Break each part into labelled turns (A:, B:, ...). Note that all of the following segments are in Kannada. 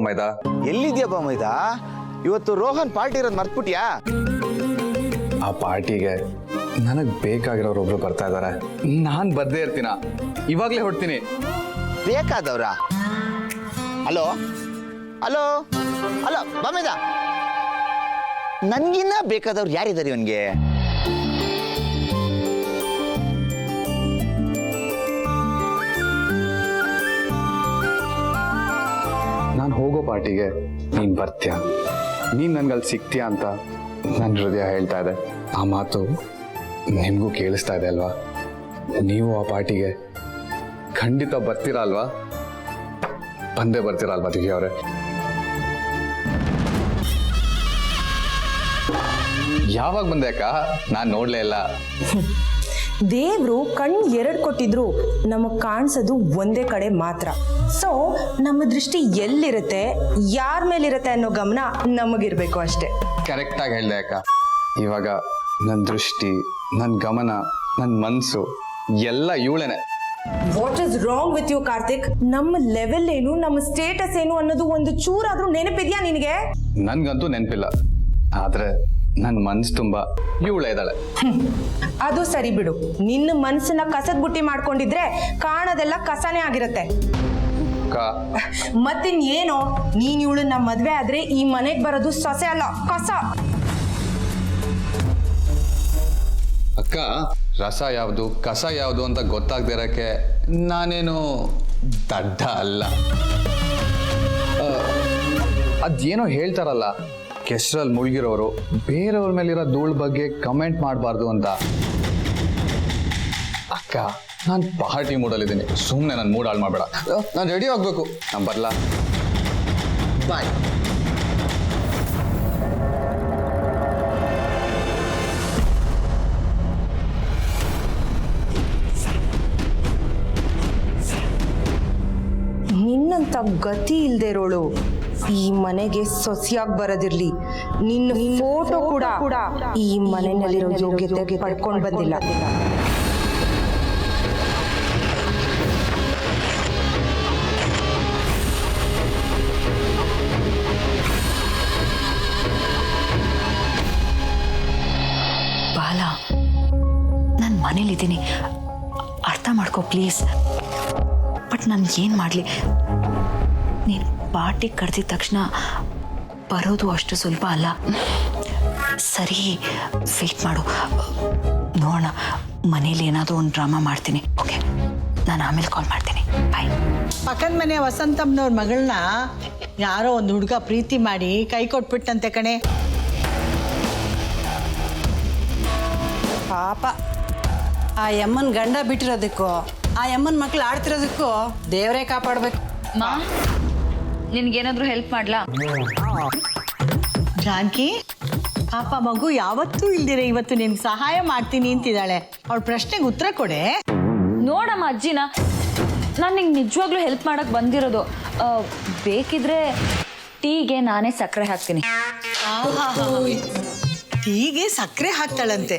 A: ಮೈದ.
B: ಎಲ್ಲಿದ್ಯಾ ಮೈದ? ಇವತ್ತು ರೋಹನ್ ಪಾರ್ಟಿ ಇರೋದು ಮರ್ತ್ಬಿಟ್ಯಾ?
A: ಆ ಪಾರ್ಟಿಗೆ ನನಗೆ ಬೇಕಾಗಿರೋರೊಬ್ರು ಬರ್ತಾ ಇದ್ದಾರೆ. ನಾನು ಬರ್ದೇ ಇರ್ತೀನ, ಇವಾಗಲೇ ಹೊಡ್ತೀನಿ.
B: ಬೇಕಾದವ್ರ? ಹಲೋ ಹಲೋ ಹಲೋ ಮೈದ, ನನ್ಗಿನ್ನ ಬೇಕಾದವ್ರು ಯಾರಿದ್ದಾರೆ ಇವನ್ಗೆ?
A: ನಾನು ಹೋಗೋ ಪಾರ್ಟಿಗೆ ನೀನು ಬರ್ತೀಯ, ನೀನು ನನ್ಗಲ್ಲಿ ಸಿಗ್ತೀಯ ಅಂತ ನನ್ನ ಹೃದಯ ಹೇಳ್ತಾ ಇದೆ. ಆ ಮಾತು ನಿಮಗೂ ಕೇಳಿಸ್ತಾ ಇದೆ ಅಲ್ವಾ? ನೀವು ಆ ಪಾರ್ಟಿಗೆ ಖಂಡಿತ ಬರ್ತೀರಾ ಅಲ್ವಾ? ಬಂದೇ ಬರ್ತೀರಾ ಅಲ್ವಾ ದಿವ್ಯ ಅವರೇ? ಯಾವಾಗ ಬಂದೆ ಅಕ್ಕ? ನಾನು ನೋಡ್ಲೇ ಇಲ್ಲ.
C: ದೇವ್ರು ಕಣ್ಣು ಎರಡು ಕೊಟ್ಟಿದ್ರು, ನಮಗ್ ಕಾಣಿಸೋದು ಒಂದೇ ಕಡೆ ಮಾತ್ರ. ಸೊ ನಮ್ಮ ದೃಷ್ಟಿ ಎಲ್ಲಿರುತ್ತೆ, ಯಾರ ಮೇಲಿರುತ್ತೆ ಅನ್ನೋ ಗಮನ ನಮಗಿರ್ಬೇಕು ಅಷ್ಟೇ.
A: ಕರೆಕ್ಟಾಗಿ ಹೇಳ್ದೆ ಅಕ್ಕ. ಇವಾಗ ನನ್ನ ದೃಷ್ಟಿ, ನನ್ನ ಗಮನ, ನನ್ನ ಮನಸ್ಸು ಎಲ್ಲ ಇವಳೇನೆ.
C: What is wrong with you Karthik? ನಮ್ಮ ಲೆವೆಲ್ ಏನು, ನಮ್ಮ ಸ್ಟೇಟಸ್ ಏನು ಅನ್ನೋದು ಒಂದು ಚೂರಾದ್ರೂ ನೆನಪಿದ್ಯಾ ನಿನಗೆ?
A: ನನ್ಗಂತೂ ನೆನಪಿಲ್ಲ, ಆದ್ರೆ ನನ್ನ ಮನ್ಸು ತುಂಬಾ ಇವಳೇ ಇದ್ದಾಳೆ.
C: ಅದು ಸರಿ ಬಿಡು, ನಿನ್ನ ಮನ್ಸನ್ನ ಕಸದ ಬುಟ್ಟಿ ಮಾಡ್ಕೊಂಡಿದ್ರೆ ಕಾಣೋದೆಲ್ಲ ಕಸನೇ ಆಗಿರತ್ತೆ. ಮತ್ತಿನ್ನೇನೋ, ನೀನ್ ಇವಳನ್ನ ಮದ್ವೆ ಆದ್ರೆ ಈ ಮನೆಗ್ ಬರೋದು ಸೊಸೆ ಅಲ್ಲ, ಕಸ.
A: ಅಕ್ಕ, ರಸ ಯಾವುದು ಕಸ ಯಾವುದು ಅಂತ ಗೊತ್ತಾಗದೇ ಇರಕ್ಕೆ ನಾನೇನು ದಡ್ಡ ಅಲ್ಲ. ಅದೇನೋ ಹೇಳ್ತಾರಲ್ಲ, ಕೆಸರಲ್ಲಿ ಮುಳುಗಿರೋರು ಬೇರೆಯವ್ರ ಮೇಲಿರೋ ಧೂಳ್ ಬಗ್ಗೆ ಕಮೆಂಟ್ ಮಾಡಬಾರ್ದು ಅಂತ. ಅಕ್ಕ, ನಾನು ಪಾರ್ಟಿ ಮೂಡಲ್ಲಿದ್ದೀನಿ, ಸುಮ್ಮನೆ ನನ್ನ ಮೂಡ್ ಹಾಳು ಮಾಡಬೇಡ. ನಾನು ರೆಡಿ ಆಗಬೇಕು, ನಾನು ಬರಲಾ? ಬಾಯ್.
C: ನಿನ್ನಂತ ಗತಿ ಇಲ್ದೇ ಇರೋಳು ಈ ಮನೆಗೆ ಸೊಸೆಯಾಗಿ ಬರೋದಿರ್ಲಿ, ನಿನ್ನ ಫೋಟೋ ಕೂಡ ಈ ಮನೆಯಲ್ಲಿರೋ ಯೋಗ್ಯತೆ ಪಡ್ಕೊಂಡು ಬಂದಿಲ್ಲ.
D: ಬಾಲ, ನಾನು ಮನೇಲಿದ್ದೀನಿ, ಅರ್ಥ ಮಾಡ್ಕೋ ಪ್ಲೀಸ್. ಬಟ್ ನಾನು ಏನು ಮಾಡಲಿ? ನೀನು ಪಾರ್ಟಿಗೆ ಕರೆದಿದ ತಕ್ಷಣ ಬರೋದು ಅಷ್ಟು ಸುಲಭ ಅಲ್ಲ. ಸರಿ, ವೇಟ್ ಮಾಡು, ನೋಡೋಣ. ಮನೇಲಿ ಏನಾದರೂ ಒಂದು ಡ್ರಾಮಾ ಮಾಡ್ತೀನಿ. ಓಕೆ, ನಾನು ಆಮೇಲೆ ಕಾಲ್ ಮಾಡ್ತೀನಿ. ಬಾಯ್.
E: ಪಕ್ಕದ ಮನೆ ವಸಂತಮ್ಮನವ್ರ ಮಗಳನ್ನ ಯಾರೋ ಒಂದು ಹುಡುಗ ಪ್ರೀತಿ ಮಾಡಿ ಕೈ ಕೊಟ್ಬಿಟ್ಟಂತೆ ಕಣೆ.
F: ಪಾಪ, ಆ ಯಮ್ಮನ ಗಂಡ ಬಿಟ್ಟಿರೋದಕ್ಕೂ ಆ ಯಮ್ಮನ ಮಕ್ಳು ಆಡ್ತಿರೋದಕ್ಕೂ ದೇವರೇ ಕಾಪಾಡಬೇಕು.
D: ಮಾ, ನಿನ್ಗೇನಾದರೂ ಹೆಲ್ಪ್ ಮಾಡ್ಲಾ?
E: ಜಾನಕಿ, ಪಾಪ ಮಗು ಯಾವತ್ತೂ ಇಲ್ದಿರ ಇವತ್ತು ನಿನ್ಗೆ ಸಹಾಯ ಮಾಡ್ತೀನಿ ಅಂತಿದ್ದಾಳೆ. ಅವಳ ಪ್ರಶ್ನೆಗೆ ಉತ್ತರ ಕೊಡೆ.
G: ನೋಡಮ್ಮ ಅಜ್ಜಿನ, ನಾನು ನಿಂಗೆ ನಿಜವಾಗ್ಲೂ ಹೆಲ್ಪ್ ಮಾಡಕ್ ಬಂದಿರೋದು. ಬೇಕಿದ್ರೆ ಟೀಗೆ ನಾನೇ ಸಕ್ಕರೆ ಹಾಕ್ತೀನಿ.
E: ಟೀಗೆ ಸಕ್ಕರೆ ಹಾಕ್ತಾಳಂತೆ,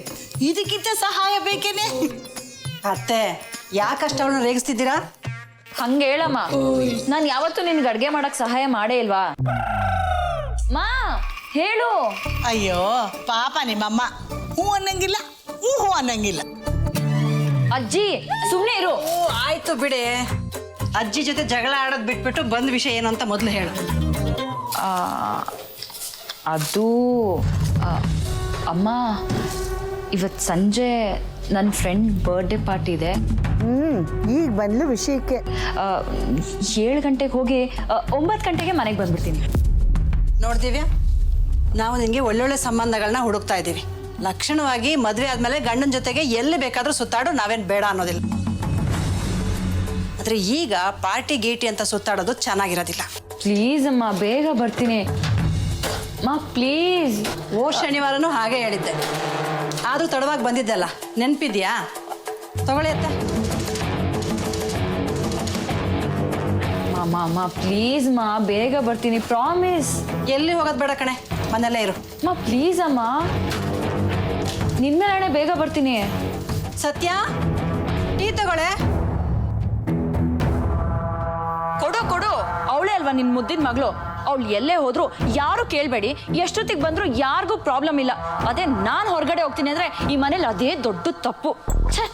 E: ಇದಕ್ಕಿಂತ ಸಹಾಯ ಬೇಕೇನೆ?
F: ಅತ್ತೆ, ಯಾಕಷ್ಟು ಅವಳನ್ನ ರೇಗಿಸ್ತಿದ್ದೀರಾ?
G: ಹಂಗೆ ಹೇಳಮ್ಮ, ನಾನು ಯಾವತ್ತೂ ನಿನ್ಗೆ ಅಡ್ಗೆ ಮಾಡಕ್ ಸಹಾಯ ಮಾಡೇ ಇಲ್ವಾ? ಮಾ ಹೇಳು.
E: ಅಯ್ಯೋ ಪಾಪ ನಿಮ್ಮಮ್ಮ ಹೂ ಅನ್ನಂಗಿಲ್ಲ, ಹೂ ಅನ್ನಂಗಿಲ್ಲ.
G: ಅಜ್ಜಿ ಸುಮ್ಮನೆ ಇರು.
F: ಆಯ್ತು ಬಿಡಿ, ಅಜ್ಜಿ ಜೊತೆ ಜಗಳ ಆಡೋದು ಬಿಟ್ಬಿಟ್ಟು ಬಂದ ವಿಷಯ ಏನು ಅಂತ ಮೊದಲು ಹೇಳು.
G: ಅದು ಅಮ್ಮ, ಇವತ್ತು ಸಂಜೆ ನನ್ನ ಫ್ರೆಂಡ್ ಬರ್ಡೇ ಪಾರ್ಟಿ ಇದೆ.
E: ಈಗ ಬಂದ್ಲು ವಿಷಯಕ್ಕೆ.
G: 7 ಗಂಟೆಗೆ ಹೋಗಿ 9 ಗಂಟೆಗೆ ಮನೆಗೆ ಬಂದ್ಬಿಡ್ತೀನಿ.
F: ನೋಡ್ದಿವ್ಯಾ, ನಾವು ನಿನಗೆ ಒಳ್ಳೊಳ್ಳೆ ಸಂಬಂಧಗಳನ್ನ ಹುಡುಕ್ತಾ ಇದ್ದೀವಿ. ಲಕ್ಷಣವಾಗಿ ಮದುವೆ ಆದಮೇಲೆ ಗಂಡನ ಜೊತೆಗೆ ಎಲ್ಲಿ ಬೇಕಾದರೂ ಸುತ್ತಾಡು, ನಾವೇನು ಬೇಡ ಅನ್ನೋದಿಲ್ಲ. ಆದರೆ ಈಗ ಪಾರ್ಟಿ ಗೀಟಿ ಅಂತ ಸುತ್ತಾಡೋದು ಚೆನ್ನಾಗಿರೋದಿಲ್ಲ.
G: ಪ್ಲೀಸ್ ಅಮ್ಮ, ಬೇಗ ಬರ್ತೀನಿ. ಮಾ ಪ್ಲೀಸ್.
F: ಶನಿವಾರನೂ ಹಾಗೆ ಹೇಳಿದ್ದೆ, ಆದರೂ ತಡವಾಗಿ ಬಂದಿದ್ದಲ್ಲ, ನೆನಪಿದ್ಯಾ? ತಗೊಳ್ಳಿ ಅತ್ತ.
G: ಅಮ್ಮ ಪ್ಲೀಸ್ ಮಾ, ಬೇಗ ಬರ್ತೀನಿ, ಪ್ರಾಮಿಸ್.
F: ಎಲ್ಲಿ ಹೋಗೋದು ಬೇಡ ಕಣೆ, ಮನೆಯಲ್ಲೇ ಇರು.
G: ಮಾ ಪ್ಲೀಸ್ ಅಮ್ಮ, ನಿನ್ಮೇಲೆ ಬೇಗ ಬರ್ತೀನಿ.
F: ಸತ್ಯ, ಟೀ ತಗೊಳ್ಳೆ.
G: ಕೊಡು, ಅವಳೇ ಅಲ್ವಾ ಅಲ್ವಾ ನಿನ್ ಮುದ್ದಿನ ಮಗಳು. ಅವಳು ಎಲ್ಲೇ ಹೋದ್ರು ಯಾರು ಕೇಳಬೇಡಿ, ಎಷ್ಟೊತ್ತಿಗೆ ಬಂದ್ರು ಯಾರಿಗೂ ಪ್ರಾಬ್ಲಮ್ ಇಲ್ಲ. ಅದೇ ನಾನು ಹೊರಗಡೆ ಹೋಗ್ತೀನಿ ಅಂದ್ರೆ ಈ ಮನೇಲಿ ಅದೇ ದೊಡ್ಡ ತಪ್ಪು. ಛೇ,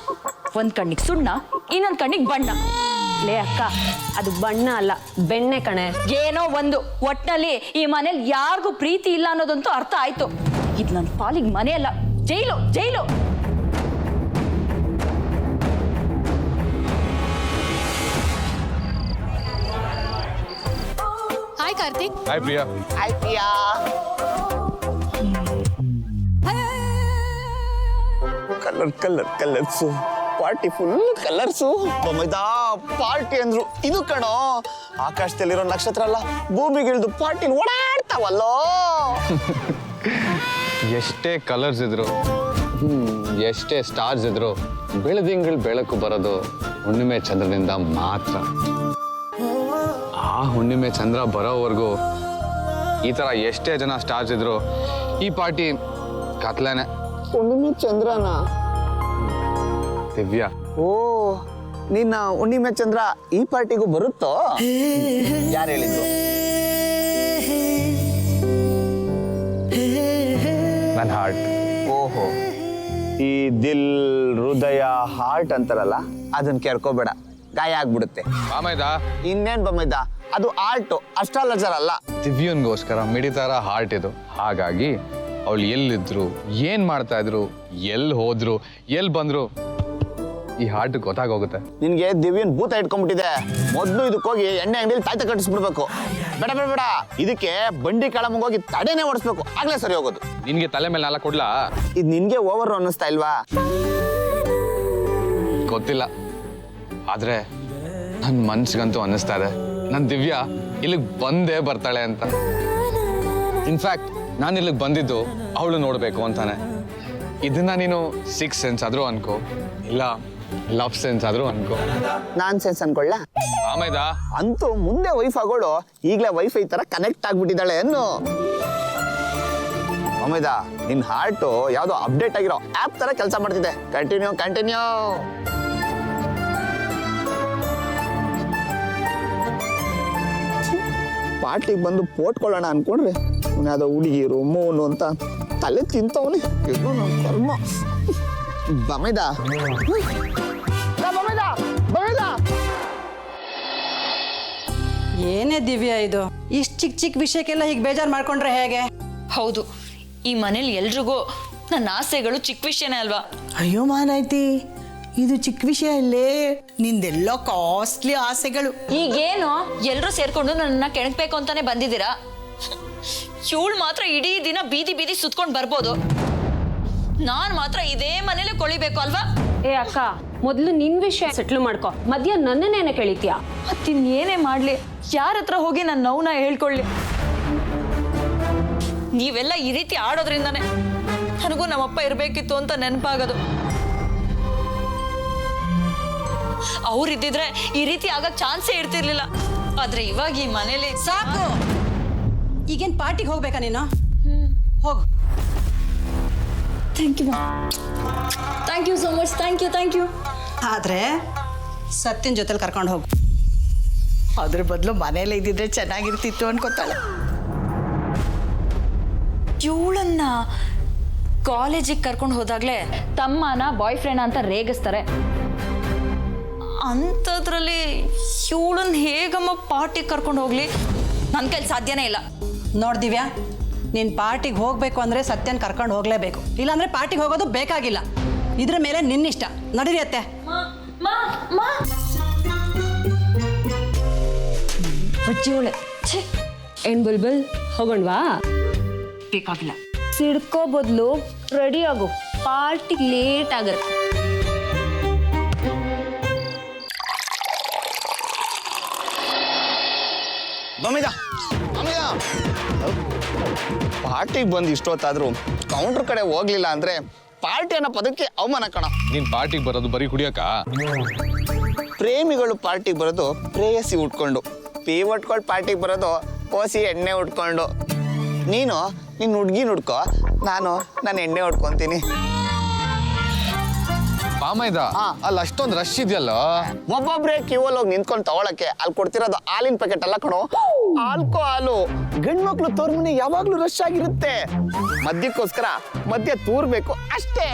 G: ಒಂದ್ ಕಣ್ಣಿಗೆ ಸುಣ್ಣ, ಇನ್ನೊಂದ್ ಕಣ್ಣಿಗೆ ಬಣ್ಣ.
H: ಲೇ ಅಕ್ಕ, ಅದು ಬಣ್ಣ ಅಲ್ಲ, ಬೆಣ್ಣೆ ಕಣೆ.
G: ಏನೋ ಒಂದು, ಒಟ್ನಲ್ಲಿ ಈ ಮನೇಲಿ ಯಾರಿಗೂ ಪ್ರೀತಿ ಇಲ್ಲ ಅನ್ನೋದಂತೂ ಅರ್ಥ ಆಯ್ತು. ಇದು ನನ್ನ ಪಾಲಿಗೆ ಮನೆ ಅಲ್ಲ, ಜೈಲು ಜೈಲು.
I: Hi Karthik.
A: Hi Priya.
B: Colours party full colours. ಬೊಮ್ಮೈದಾ ಪಾರ್ಟಿ ಅಂದ್ರು ಇದು ಕಣೋ, ಆಕಾಶದಲ್ಲಿರೋ ನಕ್ಷತ್ರ ಅಲ್ಲ ಭೂಮಿಗಿಳಿದು ಪಾರ್ಟಿ ಓಡಾಡ್ತಾವಲ್ಲೋ.
A: ಎಷ್ಟೇ ಕಲರ್ಸ್ ಇದ್ರು, ಎಷ್ಟೇ ಸ್ಟಾರ್ಸ್ ಇದ್ರು, ಬೆಳದಿಂಗಳ ಬೆಳಕು ಬರೋದು ಹುಣ್ಣಿಮೆ ಚಂದ್ರನಿಂದ ಮಾತ್ರ. ಆ ಹುಣ್ಣಿಮೆ ಚಂದ್ರ ಬರೋವರೆಗೂ ಈ ತರ ಎಷ್ಟೇ ಜನ ಸ್ಟಾರ್ಸ್ ಇದ್ರು ಈ ಪಾರ್ಟಿ ಕತ್ಲೇನೆ.
B: ಹುಣ್ಣಿಮೆ ಚಂದ್ರನ
A: ದಿವ್ಯಾ,
B: ಓ ನಿನ್ನ ಹುಣ್ಣಿಮೆ ಚಂದ್ರ ಈ ಪಾರ್ಟಿಗೂ ಬರುತ್ತೋ? ಯಾರು ಹೇಳಿದ್ರು?
A: ನನ್ನ ಹಾರ್ಟ್.
B: ಓಹೋ, ಈ ದಿಲ್, ಹೃದಯ, ಹಾರ್ಟ್ ಅಂತಾರಲ್ಲ, ಅದನ್ನ ಕೆರ್ಕೋಬೇಡ, ಗಾಯ ಆಗ್ಬಿಡುತ್ತೆ.
A: ಬಾಮೈದ,
B: ಇನ್ನೇನ್ ಬೊಮ್ಮೈದ, ಅದು ಆರ್ಟ್, ಅಸ್ಟ್ರಾಲಜರ್ ಅಲ್ಲ.
A: ದಿವ್ಯನ್ಗೋಸ್ಕರ ಮಿಡಿತಾರ ಹಾರ್ಟ್ ಇದು. ಹಾಗಾಗಿ ಅವಳು ಎಲ್ಲಿದ್ರು, ಏನ್ ಮಾಡ್ತಾ ಇದ್ರು, ಎಲ್ಲಿ ಹೋದ್ರು, ಎಲ್ಲಿ ಬಂದ್ರು, ಈ ಹಾರ್ಟ್ ಗೊತ್ತಾಗೋಗುತ್ತೆ.
B: ನಿನ್ಗೆ ದಿವ್ಯನ್ ಭೂತ ಇಟ್ಕೊಂಡ್ಬಿಟ್ಟಿದೆ. ಮೊದ್ಲು ಇದಕ್ಕೋಗಿ ಎಣ್ಣೆ ಅಂಗಡಿಲಿ ತಾಯ್ತ ಕಟ್ಟಿಸ್ಬಿಡ್ಬೇಕು. ಬೇಡ ಬೇಡ ಬೇಡ, ಇದಕ್ಕೆ ಬಂಡಿ ಹೋಗಿ ತಡೆನೇ ಓಡಿಸ್ಬೇಕು, ಆಗ್ಲೇ ಸರಿ ಹೋಗೋದು.
A: ನಿನ್ಗೆ ತಲೆ ಮೇಲೆ ನಾಲ್ಕು ಕೊಡ್ಲಾ?
B: ಇದು ನಿನ್ಗೆ ಓವರ್ ಅನ್ನಿಸ್ತಾ ಇಲ್ವಾ?
A: ಗೊತ್ತಿಲ್ಲ, ಆದ್ರೆ ನನ್ನ ಮನ್ಸಿಗಂತೂ ಅನ್ನಿಸ್ತಾ ಇದೆ ನನ್ ದಿವ್ಯಾ ಇಲ್ಲಿಗೆ ಬಂದೇ ಬರ್ತಾಳೆ ಅಂತ. ಇನ್ಫ್ಯಾಕ್ಟ್ ನಾನು ಇಲ್ಲಿಗೆ ಬಂದಿದ್ದು ಅವಳು ನೋಡ್ಬೇಕು ಅಂತಾನೆ. ಇದನ್ನ ನೀನು 6 ಸೆನ್ಸ್ ಆದ್ರೂ ಅನ್ಕೋ, ಇಲ್ಲ ಲವ್ ಸೆನ್ಸ್ ಆದ್ರೂ ಅನ್ಕೋ.
B: ನಾನ್ ಸೆನ್ಸ್ ಅನ್ಕೊಳ್ಳ.
A: ಆಮೇದ
B: ಅಂತೂ ಮುಂದೆ ವೈಫ್ ಆಗೋಳು ಈಗ್ಲೇ ವೈಫೈ ತರ ಕನೆಕ್ಟ್ ಆಗ್ಬಿಟ್ಟಿದ್ದಾಳೆ ಅನ್ನು. ಅಮೇದ, ನಿನ್ ಹಾರ್ಟ್ ಯಾವ್ದೋ ಅಪ್ಡೇಟ್ ಆಗಿರೋ ಆಪ್ ತರ ಕೆಲಸ ಮಾಡ್ತಿದೆ. ಕಂಟಿನ್ಯೂ. ಪಾರ್ಟಿಗೆ ಬಂದು ಪೋಟ್ಕೊಳ್ಳೋಣ ಅನ್ಕೊಂಡ್ರೆ ಯಾವ್ದೋ ಹುಡುಗಿರು ಮೂನು ಅಂತ ತಲೆ ತಿಂತವನಿ. ಇದು ನಮ್ಮ ಕರ್ಮ. ಬಮೇದ,
F: ಏನೇ ದಿವ್ಯಾ ಇದು, ಇಷ್ಟು ಚಿಕ್ಕ ಚಿಕ್ಕ ವಿಷಯಕ್ಕೆಲ್ಲ ಹೀಗೆ ಬೇಜಾರು ಮಾಡ್ಕೊಂಡ್ರೆ ಹೇಗೆ?
G: ಹೌದು, ಈ ಮನೇಲಿ ಎಲ್ರಿಗೂ ನನ್ನ ಆಸೆಗಳು ಚಿಕ್ಕ ವಿಷಯನೇ ಅಲ್ವಾ?
E: ಅಯ್ಯೋ ಮಾನಾಯ್ತಿ, ಇದು ಚಿಕ್ಕ ವಿಷಯ ಅಲ್ಲೇ, ನಿಂದೆಲ್ಲೋ ಕಾಸ್ಟ್ಲಿ ಆಸೆಗಳು.
G: ಈಗೇನು ಎಲ್ರೂ ಸೇರ್ಕೊಂಡು ನನ್ನ ಕೆಣಕ್ಬೇಕು ಅಂತಾನೆ ಬಂದಿದ್ದೀರಾ? ಇವಳು ಮಾತ್ರ ಇಡೀ ದಿನ ಬೀದಿ ಬೀದಿ ಸುತ್ಕೊಂಡು ಬರ್ಬೋದು, ನಾನ್ ಮಾತ್ರ ಇದೇ ಮನೇಲೆ ಕೊಳಿಬೇಕು ಅಲ್ವಾ?
H: ಏ ಅಕ್ಕ, ಮೊದಲು ನಿನ್ ವಿಷಯ ಸೆಟ್ಲ್ ಮಾಡ್ಕೊ, ಮಧ್ಯ ನನ್ನನ್ನೇನೆ ಕೇಳಿದ್ಯಾ?
G: ಮತ್ತಿನ್ನೇನೇ ಮಾಡ್ಲಿ, ಯಾರ ಹತ್ರ ಹೋಗಿ ನನ್ನ ನೋವನ್ನ ಹೇಳ್ಕೊಳ್ಳಿ? ನೀವೆಲ್ಲ ಈ ರೀತಿ ಆಡೋದ್ರಿಂದಾನೆ ನನಗೂ ನಮ್ಮಪ್ಪ ಇರ್ಬೇಕಿತ್ತು ಅಂತ ನೆನಪಾಗೋದು. ಅವ್ರಿದ್ದಿದ್ರೆ ಈ ರೀತಿ ಆಗಕ್ ಚಾನ್ಸೇ ಇರ್ತಿರ್ಲಿಲ್ಲ. ಆದ್ರೆ ಇವಾಗ ಈ ಮನೇಲಿ
F: ಸಾಕು. ಈಗೇನ್ ಪಾರ್ಟಿಗೆ ಹೋಗ್ಬೇಕಾ ನೀನು? ಹೋಗು.
G: Thank you so much. Thank you.
F: ಆದ್ರೆ ಸತ್ಯನ್ ಜೊತೆಲಿ ಕರ್ಕೊಂಡು ಹೋಗು.
E: ಅದ್ರ ಬದಲು ಮನೇಲಿ ಇದ್ದಿದ್ರೆ ಚೆನ್ನಾಗಿರ್ತಿತ್ತು ಅನ್ಕೋತಾಳೆ.
G: ಇವಳನ್ನ ಕಾಲೇಜಿಗೆ ಕರ್ಕೊಂಡು ಹೋದಾಗ್ಲೇ ತಮ್ಮನ ಬಾಯ್ ಫ್ರೆಂಡ್ ಅಂತ ರೇಗಿಸ್ತಾರೆ. ಅಂಥದ್ರಲ್ಲಿ ಇವಳನ್ನ ಹೇಗಮ್ಮ ಪಾರ್ಟಿಗೆ ಕರ್ಕೊಂಡು ಹೋಗ್ಲಿ? ನನ್ನ ಕೈಲಿ ಸಾಧ್ಯನೇ ಇಲ್ಲ.
F: ನೋಡ್ ದಿವ್ಯಾ, ನೀನ್ ಪಾರ್ಟಿಗೆ ಹೋಗ್ಬೇಕು ಅಂದ್ರೆ ಸತ್ಯನ್ ಕರ್ಕೊಂಡು ಹೋಗ್ಲೇಬೇಕು, ಇಲ್ಲಾಂದ್ರೆ ಪಾರ್ಟಿಗೆ ಹೋಗೋದು ಬೇಕಾಗಿಲ್ಲ. ಇದ್ರ ಮೇಲೆ ನಿನ್ನಿಷ್ಟ. ನಡೀರಿಯತ್ತೆ.
H: ಬಚ್ಚಿವಳೆ, ಏನ್ ಬುಲ್ಬುಲ್, ಹೋಗೋಣವಾ?
G: ಬೇಕಾಗಿಲ್ಲ.
H: ಸಿಡ್ಕೋ ಬದಲು ರೆಡಿ ಆಗು, ಪಾರ್ಟಿಗೆ ಲೇಟ್ ಆಗತ್ತೆ.
B: ಪಾರ್ಟಿಗೆ ಬಂದು ಇಷ್ಟೊತ್ತಾದ್ರೂ ಕೌಂಟರ್ ಕಡೆ ಹೋಗ್ಲಿಲ್ಲ ಅಂದ್ರೆ ಪಾರ್ಟಿ ಅನ್ನೋ ಪದಕ್ಕೆ ಅವಮಾನ ಕಣ.
A: ನೀನ್ ಪಾರ್ಟಿಗೆ ಬರೋದು ಬರೀ ಕುಡಿಯಕ?
B: ಪ್ರೇಮಿಗಳು ಪಾರ್ಟಿಗೆ ಬರೋದು ಪ್ರೇಯಸಿ ಉಟ್ಕೊಂಡು, ಉಟ್ಕೊಂಡು ಪಾರ್ಟಿಗೆ ಬರೋದು ಓಸಿ ಎಣ್ಣೆ ಉಟ್ಕೊಂಡು. ನೀನು ನಿನ್ನ ಹುಡ್ಗಿನ ಹುಡ್ಕೋ, ನಾನು ನನ್ನ ಎಣ್ಣೆ ಉಟ್ಕೊಂತೀನಿ.
A: ಬಾಮೈದ ಅಲ್ಲಿ ಅಷ್ಟೊಂದು ರಶ್ ಇದೆಯಲ್ಲ.
B: ಒಬ್ಬೊಬ್ರೆ ಕ್ಯೂವಲ್ಲಿ ಹೋಗಿ ನಿಂತ್ಕೊಂಡು ತಗೊಳಕ್ಕೆ ಅಲ್ಲಿ ಕೊಡ್ತಿರೋದು ಹಾಲಿನ ಪ್ಯಾಕೆಟ್ ಎಲ್ಲ ಕಣೋ, ಹಾಲು. ಗಂಡ್ಮಕ್ಳು ತೋರ್ ಮನೆ ಯಾವಾಗ್ಲೂ ರಶ್ ಆಗಿರುತ್ತೆ. ಮದ್ಯಕ್ಕೋಸ್ಕರ ಮದ್ಯ ತೂರ್ಬೇಕು ಅಷ್ಟೇ.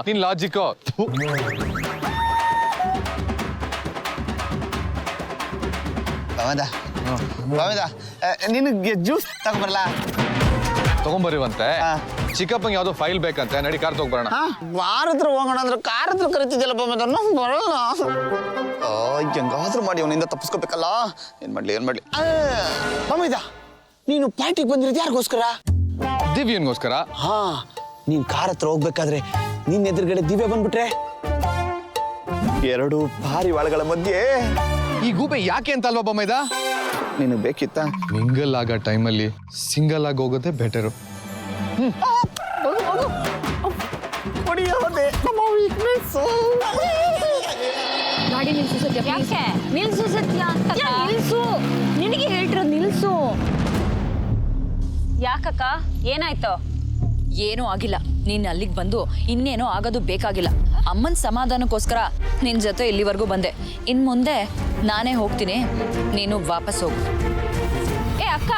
A: ನಿನ್ ಲಾಜಿಕ್.
B: ನಿನಗೆ ಜ್ಯೂಸ್ ತಗೊಂಬರಲ್ಲ?
A: ತಗೊಂಬರಿವಂತೆ. ಚಿಕ್ಕಪ್ಪಂಗೆ ಯಾವ್ದೋ ಫೈಲ್ ಬೇಕಂತೆ, ನಡಿ ಕಾರ್ ತಗೊಂಬರೋಣ.
B: ಕಾರ್ ಹತ್ರ ಹೋಗೋಣ ಅಂದ್ರೆ ಕಾರ್ ಹತ್ರ ಕರಿತಿದ್ಯಲ್ಲ ಬಾಮೈದ, ಬರಲ್ಲ. ಹೆಂಗಾದ್ರೂ ಮಾಡಿ ಅವನಿಂದ ತಪ್ಪಿಸ್ಕೋಬೇಕಲ್ಲ. ಏನ್ ಮಾಡ್ಲಿ ಬಾಮೈದ, ನೀನು ಪಾರ್ಟಿಗೆ ಬಂದಿರೋದು ಯಾರಿಗೋಸ್ಕರ?
A: ದಿವ್ಯನ್ಗೋಸ್ಕರ.
B: ಹಾ, ನೀನ್ ಕಾರ್ ಹತ್ರ ಹೋಗ್ಬೇಕಾದ್ರೆ ನಿನ್ನ ಎದುರುಗಡೆ ದಿವ್ಯ ಬಂದ್ಬಿಟ್ರೆ, ಎರಡು ಪಾರಿವಾಳಗಳ ಮಧ್ಯೆ
A: ಈ ಗೂಬೆ ಯಾಕೆ ಅಂತ ಅಲ್ವಾ ಬೊಮ್ಮೈದ?
B: ನಿನಗೆ ಬೇಕಿತ್ತ?
A: ಮಿಂಗಲ್ ಆಗೋ ಟೈಮಲ್ಲಿ ಸಿಂಗಲ್ ಆಗಿ ಹೋಗೋದೇ ಬೆಟರು.
G: ಗಾಡಿ ನಿಲ್ಸು ಸತ್ಯ. ಯಾಕೆ ನಿಲ್ಸು ಸತ್ಯ? ನಿಲ್ಸು, ನಿನಗೆ ಹೇಳ್ತಿರೋದು ನಿಲ್ಸು. ಯಾಕಕ್ಕ, ಏನಾಯ್ತು?
D: ಏನೂ ಆಗಿಲ್ಲ. ನೀನ್ ಅಲ್ಲಿಗೆ ಬಂದು ಇನ್ನೇನೋ ಆಗೋದು ಬೇಕಾಗಿಲ್ಲ. ಅಮ್ಮನ ಸಮಾಧಾನಕ್ಕೋಸ್ಕರ ನಿನ್ ಜೊತೆ ಇಲ್ಲಿವರೆಗೂ ಬಂದೆ. ಇನ್ ಮುಂದೆ ನಾನೇ ಹೋಗ್ತೀನಿ, ನೀನು ವಾಪಸ್ ಹೋಗು.
G: ಏ ಅಕ್ಕ,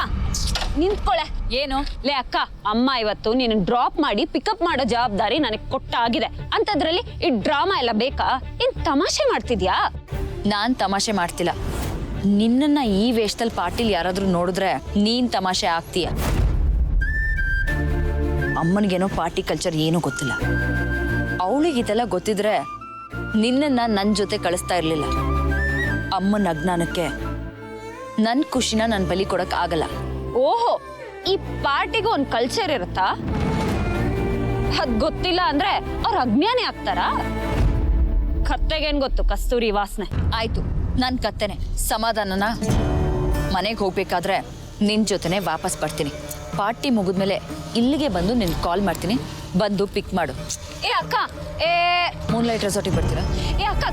G: ನಿಂತ್ಕೊಳೆ. ಏನು ಲೇ ಅಕ್ಕ, ಅಮ್ಮ ಇವತ್ತು ನೀನು ಡ್ರಾಪ್ ಮಾಡಿ ಪಿಕಪ್ ಮಾಡೋ ಜವಾಬ್ದಾರಿ ನನಗೆ ಕೊಟ್ಟಾಗಿದೆ. ಅಂತದ್ರಲ್ಲಿ ಈ ಡ್ರಾಮಾ ಎಲ್ಲ ಬೇಕಾ? ಏನ್ ತಮಾಷೆ ಮಾಡ್ತಿದ್ಯಾ?
D: ನಾನ್ ತಮಾಷೆ ಮಾಡ್ತಿಲ್ಲ. ನಿನ್ನನ್ನ ಈ ವೇಷದಲ್ಲಿ ಪಾರ್ಟಿಲಿ ಯಾರಾದ್ರೂ ನೋಡಿದ್ರೆ ನೀನ್ ತಮಾಷೆ ಆಗ್ತೀಯ. ಅಮ್ಮನಿಗೇನೋ ಪಾರ್ಟಿ ಕಲ್ಚರ್ ಏನೂ ಗೊತ್ತಿಲ್ಲ. ಅವಳಿಗೆ ಇದೆಲ್ಲ ಗೊತ್ತಿದ್ರೆ ನಿನ್ನನ್ನ ನನ್ನ ಜೊತೆ ಕಳಿಸ್ತಾ ಇರ್ಲಿಲ್ಲ. ಅಮ್ಮನ ಅಜ್ಞಾನಕ್ಕೆ ನನ್ನ ಖುಷಿನ ನಾನು ಬಲಿ ಕೊಡಕ್ ಆಗಲ್ಲ.
G: ಓಹೋ, ಈ ಪಾರ್ಟಿಗೂ ಒಂದು ಕಲ್ಚರ್ ಇರುತ್ತಾ? ಅದ್ ಗೊತ್ತಿಲ್ಲ ಅಂದ್ರೆ ಅವ್ರ ಅಜ್ಞಾನಿ ಆಗ್ತಾರಾ? ಕತ್ತೆಗೇನ್ ಗೊತ್ತು ಕಸ್ತೂರಿ ವಾಸನೆ.
D: ಆಯ್ತು, ನನ್ ಕತ್ತೆನೆ. ಸಮಾಧಾನನ? ಮನೆಗೆ ಹೋಗ್ಬೇಕಾದ್ರೆ ನಿನ್ ಜೊತೆನೆ ವಾಪಸ್ ಬರ್ತೀನಿ. ಪಾರ್ಟಿ ಮುಗಿದ್ಮೇಲೆ ಇಲ್ಲಿಗೆ ಬಂದು ನಿನ್ ಕಾಲ್ ಮಾಡ್ತೀನಿ, ಬಂದು ಪಿಕ್ ಮಾಡು.
G: ಏ ಅಕ್ಕ,
D: ಮೂನ್ಲೈಟ್ ರೆಸಾರ್ಟಿಗೆ ಬರ್ತೀರಾ?
G: ಏ ಅಕ್ಕ,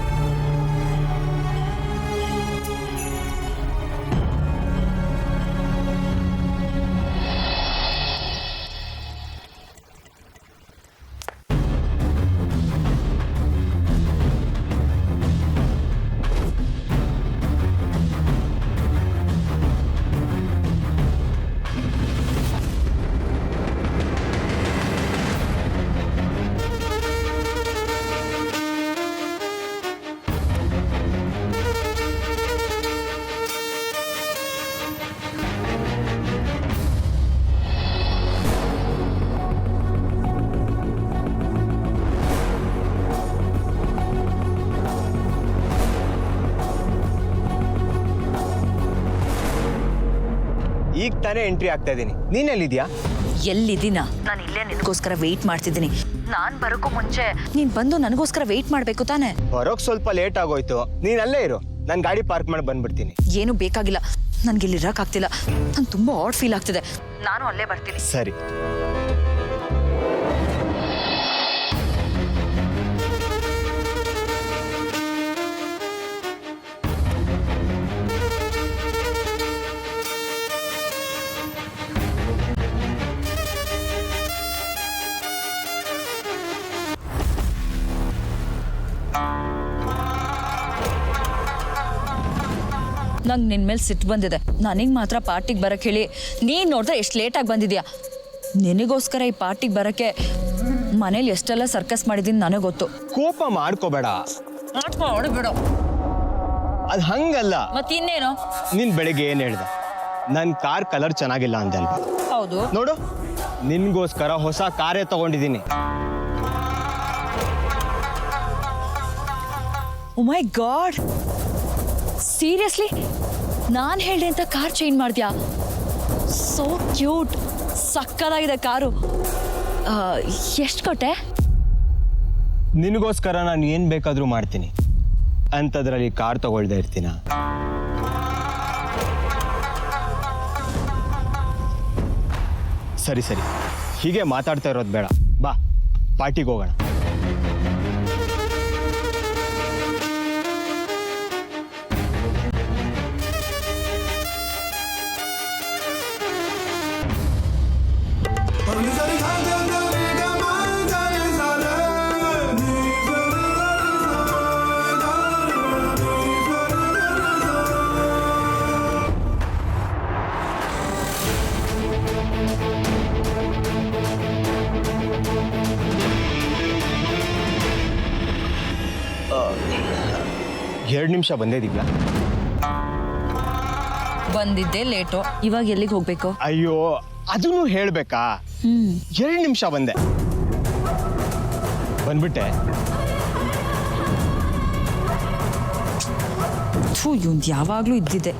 I: ಈಗ ತಾನೇ ಎಂಟ್ರಿ ಆಗ್ತಾ ಇದ್ದೀನಿ. ನೀನೆಲ್ಲಿದ್ಯಾ?
D: ಎಲ್ಲಿದ್ದೀನಾ? ನಾನು ಇಲ್ಲೇ ನಿನಗೋಸ್ಕರ ವೆಯ್ಟ್ ಮಾಡ್ತಿದ್ದೀನಿ. ನಾನ್ ಬರೋಕ್ಕೂ ಮುಂಚೆ ನೀನ್ ಬಂದು ನನಗೋಸ್ಕರ ವೆಯ್ಟ್ ಮಾಡ್ಬೇಕು ತಾನೆ?
I: ಬರೋಕ್ ಸ್ವಲ್ಪ ಲೇಟ್ ಆಗೋಯ್ತು. ನೀನ್ ಅಲ್ಲೇ ಇರು, ನಾನು ಗಾಡಿ ಪಾರ್ಕ್ ಮಾಡಿ ಬಂದ್ಬಿಡ್ತೀನಿ.
D: ಏನು ಬೇಕಾಗಿಲ್ಲ, ನನ್ಗೆ ಇಲ್ಲಿ ಇರಕ್ಕಾಗ್ತಿಲ್ಲ. ನಂಗೆ ತುಂಬಾ ಆಡ್ ಫೀಲ್ ಆಗ್ತಿದೆ. ನಾನು ಅಲ್ಲೇ ಬರ್ತೀನಿ.
I: ಸರಿ.
D: ನಂಗೆ ನಿನ್ ಮೇಲೆ ಸಿಟ್ಟು ಬಂದಿದೆ. ನನಗೆ ಮಾತ್ರ ಪಾರ್ಟಿಗೆ ಬರಕ್ಕೆ ಹೇಳಿ ನೀನು ನೋಡಿದ್ರೆ ಎಷ್ಟು ಲೇಟಾಗಿ ಬಂದಿದ್ಯಾ. ನಿನಗೋಸ್ಕರ ಈ ಪಾರ್ಟಿಗೆ ಬರೋಕ್ಕೆ ಮನೇಲಿ ಎಷ್ಟೆಲ್ಲ ಸರ್ಕಸ್ ಮಾಡಿದ್ದೀನಿ ನನಗೆ ಗೊತ್ತು.
I: ಕೋಪ ಮಾಡ್ಕೋಬೇಡ.
D: ಬಿಡು.
I: ಅದು ಹಂಗಲ್ಲ.
D: ಮತ್ತಿನ್ನೇನು?
I: ನೀನ್ ಬೆಳಿಗ್ಗೆ ಏನ್ ಹೇಳ್ದೆ? ನನ್ನ ಕಾರ್ ಕಲರ್ ಚೆನ್ನಾಗಿಲ್ಲ ಅಂದೆ ಅಲ್ವಾ?
D: ಹೌದು.
I: ನೋಡು, ನಿನ್ಗೋಸ್ಕರ ಹೊಸ ಕಾರೇ ತಗೊಂಡಿದ್ದೀನಿ.
D: ಓ ಮೈ ಗಾಡ್, ಸೀರಿಯಸ್ಲಿ ನಾನು ಹೇಳಿದೆ ಅಂತ ಕಾರ್ ಚೇಂಜ್ ಮಾಡ್ದ್ಯಾ? ಸೋ ಕ್ಯೂಟ್, ಸಕ್ಕದಾಗಿದೆ ಕಾರು. ಎಷ್ಟು ಕೊಟ್ಟೆ?
I: ನಿನಗೋಸ್ಕರ ನಾನು ಏನ್ ಬೇಕಾದ್ರೂ ಮಾಡ್ತೀನಿ. ಅಂಥದ್ರಲ್ಲಿ ಕಾರ್ ತಗೊಳ್ದೆ ಇರ್ತೀನ? ಸರಿ ಸರಿ, ಹೀಗೆ ಮಾತಾಡ್ತಾ ಇರೋದು ಬೇಡ. ಬಾ, ಪಾರ್ಟಿಗೆ ಹೋಗೋಣ. 2 ನಿಮಿಷ ಬಂದೇ ದಿವ್ಯಾ.
D: ಬಂದಿದ್ದೆ ಲೇಟು, ಇವಾಗ ಎಲ್ಲಿಗೆ ಹೋಗ್ಬೇಕು?
I: ಅಯ್ಯೋ ಅದನ್ನು ಹೇಳ್ಬೇಕಾ? 2 ನಿಮಿಷ ಬಂದೆ, ಬಂದ್ಬಿಟ್ಟೆ.
D: ಇವ್ನು ಯಾವಾಗ್ಲೂ ಇದ್ದಿದ್ದೆ.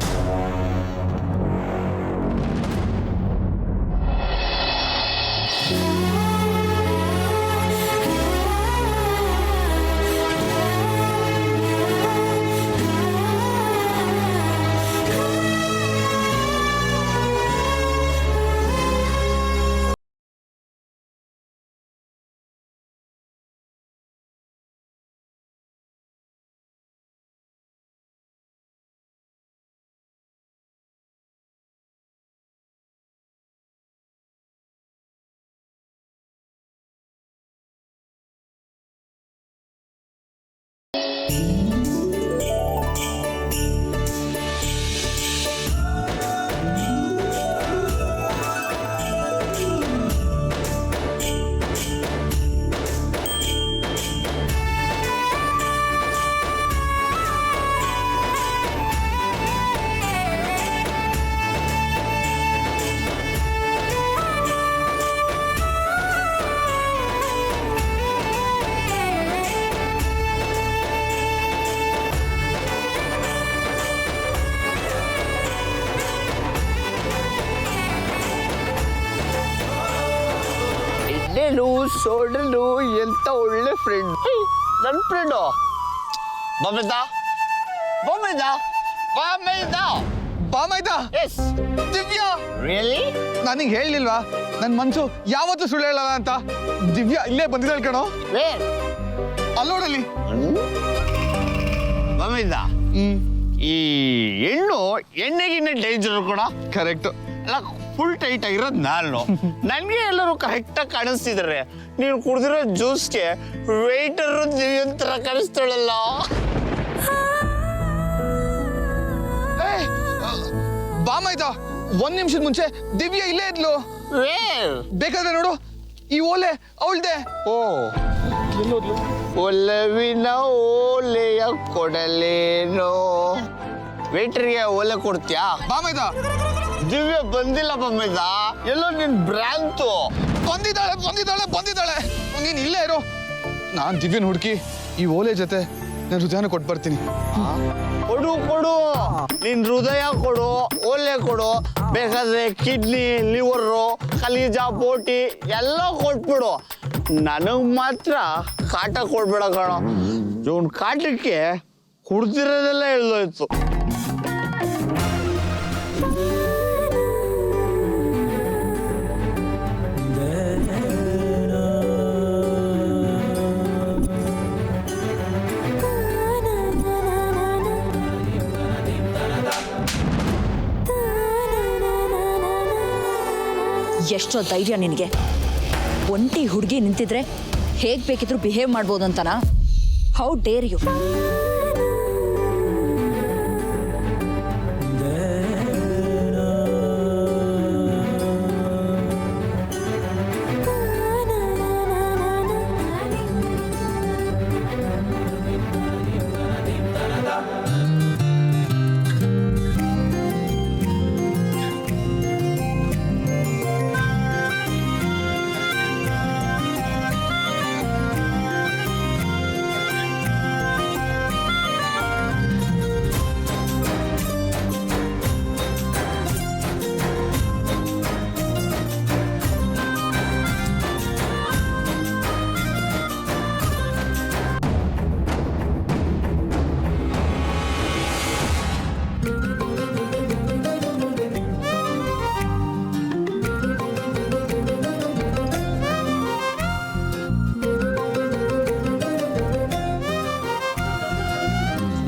B: ಎಣ್ಣೆನು ಸೋಡನು ಎಂತ ಒಳ್ಳೆ ಫ್ರೆಂಡ್, ನನ್ನ ಫ್ರೆಂಡು. ಬಾಮೈದ ಬಾಮೈದ ಬಾಮೈದ
A: ಬಾಮೈದ
B: ಎಸ್
A: ದಿವ್ಯಾ,
B: ರಿಯಲಿ
A: ನನಗೆ ಹೇಳಿಲ್ವಾ ನನ್ನ ಮನ್ಸು ಯಾವತ್ತೂ ಸುಳ್ಳು ಹೇಳಲ್ಲ ಅಂತ. ದಿವ್ಯಾ ಇಲ್ಲೇ ಬಂದಿದ್ದಾಳೆ ಕಣೋ,
B: ವೇರ್
A: ಅಲ್ಲೋಡಲ್ಲಿ.
B: ಬಾಮೈದ ಈ ಹೆಣ್ಣು ಎಣ್ಣೆಗಿನ್ನ ಡೇಂಜರ್ ಕೂಡ
A: ಕರೆಕ್ಟ್.
B: ಅಲ್ಲ, ಫುಲ್ ಟೈಟ್ ಆಗಿರೋದು ನಾನು. ನನಗೆ ಎಲ್ಲರೂ ಕರೆಕ್ಟಾಗಿ ಕಾಣಿಸ್ತಿದ್ದಾರೆ. ನೀನು ಕುಡಿದಿರೋ ಜ್ಯೂಸ್ಗೆ ವೇಟರ್ ದಿವ್ಯಂತರ ಕಾಣಿಸ್ತಾಳಲ್ಲ.
A: ಬಾಮೈದ 1 ನಿಮಿಷದ ಮುಂಚೆ ದಿವ್ಯಾ ಇಲ್ಲೇ ಇದ್ಲು.
B: ವೇರ್
A: ಬೇಕಾದ್ರೆ ನೋಡು, ಈ ಓಲೆ ಅವಳ್ದೆ.
B: ಓ, ಒಲವಿನ ಓಲೆಯ ಕೊಡಲೇನೋ. ವೇಟರ್ಗೆ ಓಲೆ ಕೊಡ್ತೀಯಾ?
A: ಬಾಮೈದ
B: ದಿವ್ಯ ಬಂದಿಲ್ಲ ಬಾಮೈದ, ಎಲ್ಲೋ ನಿನ್ ಭ್ರಾಂತು.
A: ಬಂದಿದ್ದಾಳೆ ಬಂದಿದ್ದಾಳೆ ಬಂದಿದ್ದಾಳೆ, ನೀನ್ ಇಲ್ಲೇ ಇರೋ. ನಾನ್ ದಿವ್ಯನ್ ಹುಡುಕಿ ಈ ಓಲೆ ಜೊತೆ ನನ್ನ ಹೃದಯನ ಕೊಟ್ಟು ಬರ್ತೀನಿ.
B: ಕೊಡು ಕೊಡು, ನಿನ್ ಹೃದಯ ಕೊಡು, ಓಲೆ ಕೊಡು, ಬೇಕಾದ್ರೆ ಕಿಡ್ನಿ, ಲಿವರು, ಕಲೀಜ, ಬೋಟಿ ಎಲ್ಲ ಕೊಟ್ಬಿಡು. ನನಗ್ ಮಾತ್ರ ಕಾಟ ಕೊಡ್ಬೇಡ ಕಣ. ಇವನ್ ಕಾಟಕ್ಕೆ ಕುಡ್ದಿರೋದೆಲ್ಲ ಎಳ್ದೋಯ್ತು.
D: ಎಷ್ಟೋ ಧೈರ್ಯ ನಿನಗೆ? ಒಂಟಿ ಹುಡುಗಿ ನಿಂತಿದ್ರೆ ಹೇಗೆ ಬೇಕಿದ್ರು ಬಿಹೇವ್ ಮಾಡ್ಬೋದು ಅಂತನಾ? How dare you?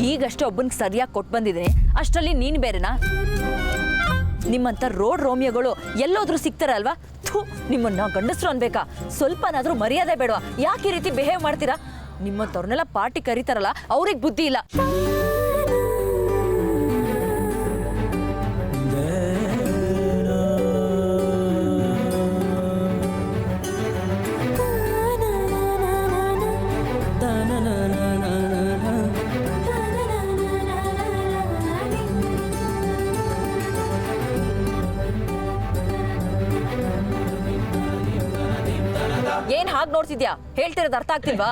D: ಈಗಷ್ಟೇ ಒಬ್ಬನಿಗೆ ಸರಿಯಾಗಿ ಕೊಟ್ಟು ಬಂದಿದ್ದೀನಿ, ಅಷ್ಟರಲ್ಲಿ ನೀನು ಬೇರೆನಾ? ನಿಮ್ಮಂಥ ರೋಡ್ ರೋಮಿಯೋಗಳು ಎಲ್ಲೋದ್ರೂ ಸಿಗ್ತಾರೆ ಅಲ್ವಾ? ಥೂ, ನಿಮ್ಮನ್ನ ಗಂಡಸರು ಅನ್ಬೇಕಾ? ಸ್ವಲ್ಪನಾದ್ರೂ ಮರ್ಯಾದೆ ಬೇಡವಾ? ಯಾಕೆ ಈ ರೀತಿ ಬಿಹೇವ್ ಮಾಡ್ತೀರಾ? ನಿಮ್ಮಂಥವ್ರನ್ನೆಲ್ಲ ಪಾರ್ಟಿ ಕರೀತಾರಲ್ಲ, ಅವ್ರಿಗೆ ಬುದ್ಧಿ ಇಲ್ಲ.
G: ಏನ್ ಹಾಗೆ ನೋಡ್ತಿದ್ಯಾ? ಹೇಳ್ತಿರೋದು ಅರ್ಥ ಆಗ್ತಿಲ್ವಾ?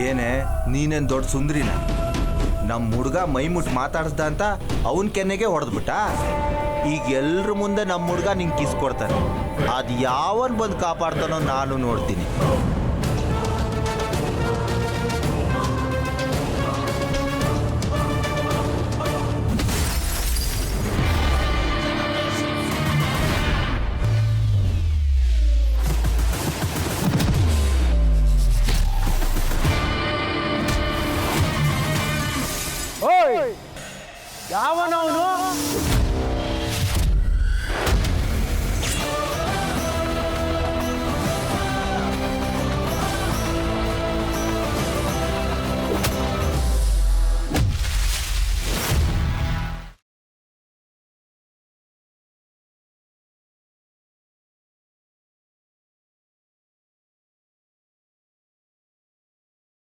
J: ಏನೇ ನೀನೇನು ದೊಡ್ಡ ಸುಂದ್ರಿನ? ನಮ್ಮ ಹುಡುಗ ಮೈ ಮುಟ್ಟು ಮಾತಾಡಿಸ್ದ ಅಂತ ಅವನ ಕೆನ್ನೆಗೆ ಹೊಡೆದ್ಬಿಟ್ಟ. ಈಗ ಎಲ್ರ ಮುಂದೆ ನಮ್ಮ ಹುಡುಗ ನಿಂಗೆ ಕಿಸ್ ಕೊಡ್ತಾನೆ. ಅದು ಯಾವನ್ ಬಂದು ಕಾಪಾಡ್ತಾನೋ ನಾನು ನೋಡ್ತೀನಿ.
B: ಯಾವನವನು